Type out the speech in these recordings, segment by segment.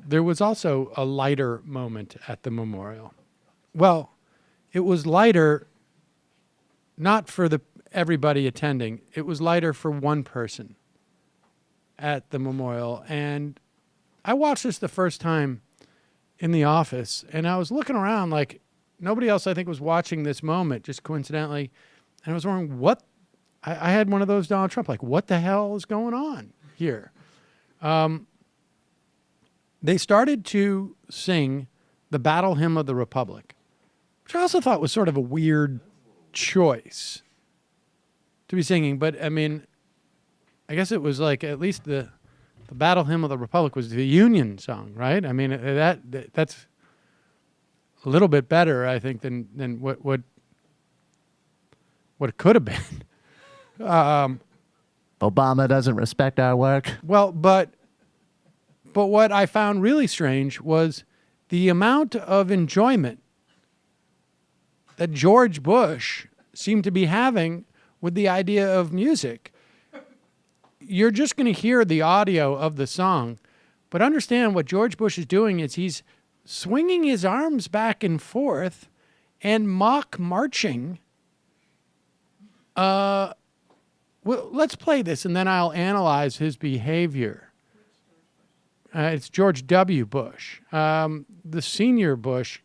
There was also a lighter moment at the memorial. Well, it was lighter not for everybody attending. It was lighter for one person at the memorial. And I watched this the first time in the office, and I was looking around like nobody else, I think, was watching this moment, just coincidentally. And I was wondering what, I had one of those Donald Trump, like, what the hell is going on here? They started to sing the Battle Hymn of the Republic, which I also thought was sort of a weird choice to be singing. But, I mean, I guess it was like at least the Battle Hymn of the Republic was the Union song, right? I mean, that's a little bit better, I think, than what it could have been. Obama doesn't respect our work. Well, but what I found really strange was the amount of enjoyment that George Bush seemed to be having with the idea of music. You're just going to hear the audio of the song, but understand what George Bush is doing is he's swinging his arms back and forth and mock marching. Well, let's play this, and then I'll analyze his behavior. It's George W. Bush. The senior Bush,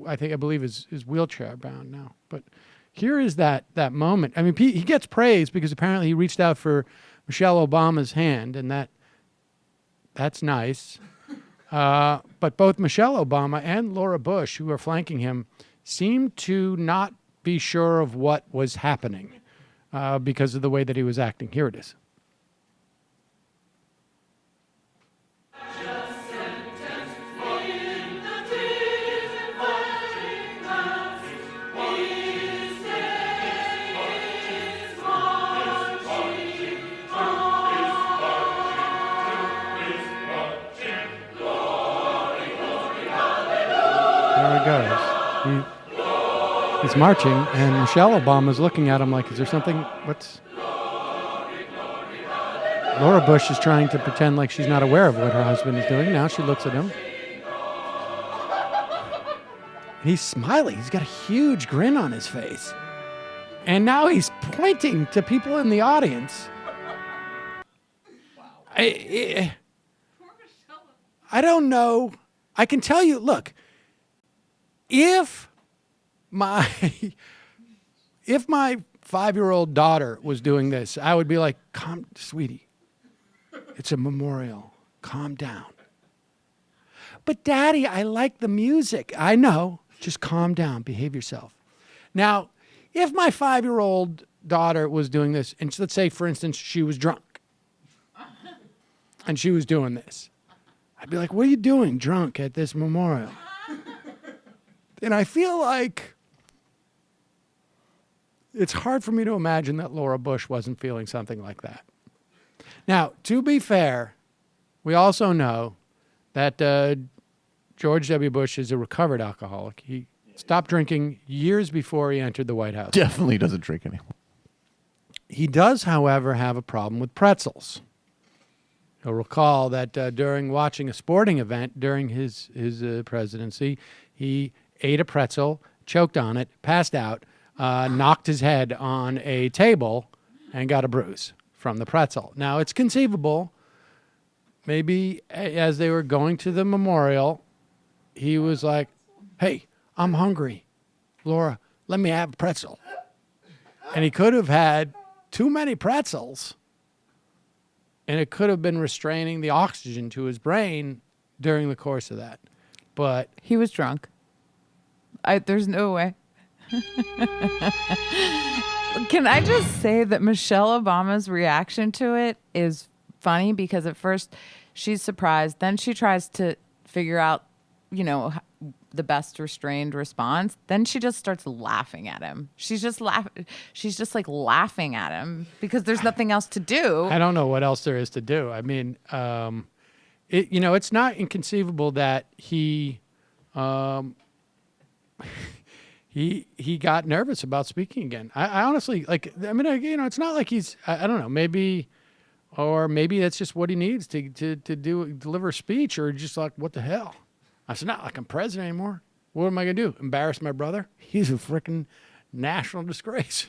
I believe, is wheelchair bound now. But here is that moment. I mean, he gets praise because apparently he reached out for Michelle Obama's hand, and that's nice. But both Michelle Obama and Laura Bush, who are flanking him, seem to not be sure of what was happening because of the way that he was acting. Here it is. There he goes. He's marching, and Michelle Obama's looking at him like, is there something? Laura Bush is trying to pretend like she's not aware of what her husband is doing. Now she looks at him. He's smiling. He's got a huge grin on his face. And now he's pointing to people in the audience. I don't know. I can tell you, look, if my 5-year-old daughter was doing this, I would be like, "Calm, sweetie. It's a memorial. Calm down." But Daddy, I like the music. I know. Just calm down. Behave yourself. Now, if my 5-year-old daughter was doing this, and let's say, for instance, she was drunk, and she was doing this, I'd be like, "What are you doing drunk at this memorial?" And I feel like it's hard for me to imagine that Laura Bush wasn't feeling something like that. Now, to be fair, we also know that George W. Bush is a recovered alcoholic. He stopped drinking years before he entered the White House. Definitely doesn't drink anymore. He does, however, have a problem with pretzels. You'll recall that during watching a sporting event during his presidency, he ate a pretzel, choked on it, passed out, knocked his head on a table, and got a bruise from the pretzel. Now, it's conceivable, maybe as they were going to the memorial, he was like, "Hey, I'm hungry. Laura, let me have a pretzel." And he could have had too many pretzels, and it could have been restraining the oxygen to his brain during the course of that. But he was drunk. There's no way. Can I just say that Michelle Obama's reaction to it is funny because at first she's surprised. Then she tries to figure out, the best restrained response. Then she just starts laughing at him. She's just like laughing at him because there's nothing else to do. I don't know what else there is to do. I mean, it's not inconceivable that he got nervous about speaking again. I honestly, it's not like he's, I don't know, maybe Or maybe that's just what he needs to deliver a speech, or just like, what the hell? I said, not like I'm president anymore. What am I going to do? Embarrass my brother? He's a freaking national disgrace.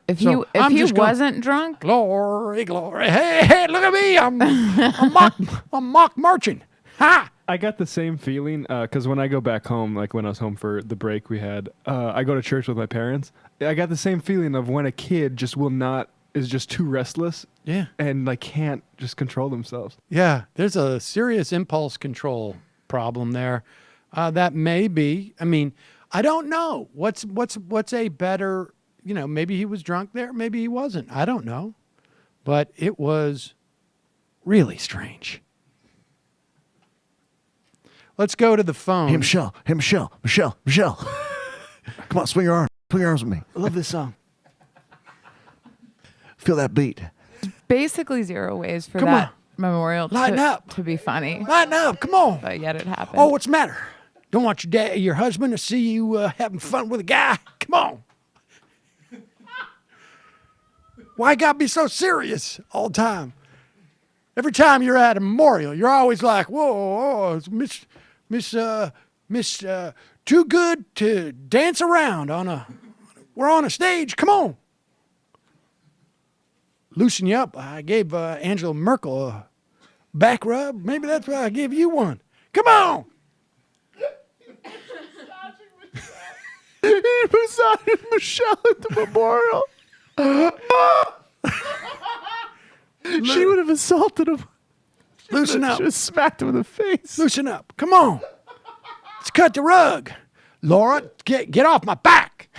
If So, he I'm if he just gonna- wasn't drunk, Glory, glory. Hey, look at me. I'm mock marching. Ha! I got the same feeling because when I go back home, like when I was home for the break we had, I go to church with my parents. I got the same feeling of when a kid is just too restless Yeah. and like can't just control themselves. Yeah, there's a serious impulse control problem there. That may be. I mean, I don't know. What's a better? Maybe he was drunk there. Maybe he wasn't. I don't know. But it was really strange. Let's go to the phone. Hey, Michelle. Come on, swing your arms. Swing your arms with me. I love this song. Feel that beat. basically zero ways for Come that on. memorial Lighten up. to be funny. Lighten up. Come on. But yet it happened. Oh, what's the matter? Don't want your husband to see you having fun with a guy? Come on. Why gotta be so serious all the time? Every time you're at a memorial, you're always like, whoa, it's Miss too good to dance around we're on a stage. Come on. Loosen you up. I gave Angela Merkel a back rub. Maybe that's why I gave you one. Come on. He massaged Michelle at the memorial. She would have assaulted him. Loosen up. She just smacked him in the face. Loosen up. Come on. Let's cut the rug. Laura, get off my back.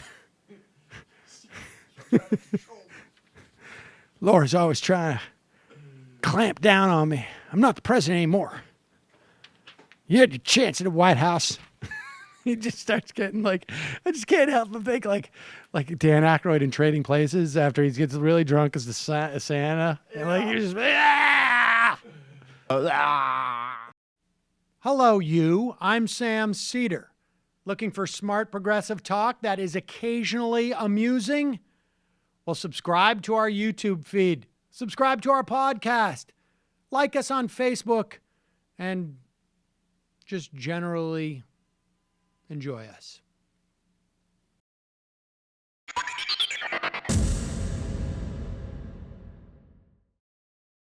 Laura's always trying to clamp down on me. I'm not the president anymore. You had your chance at the White House. He just starts getting like, I just can't help but think like Dan Aykroyd in Trading Places after he gets really drunk as the Santa. And like you're just, Hello, you. I'm Sam Seder. Looking for smart progressive talk that is occasionally amusing? Well, subscribe to our YouTube feed. Subscribe to our podcast. Like us on Facebook. And just generally enjoy us.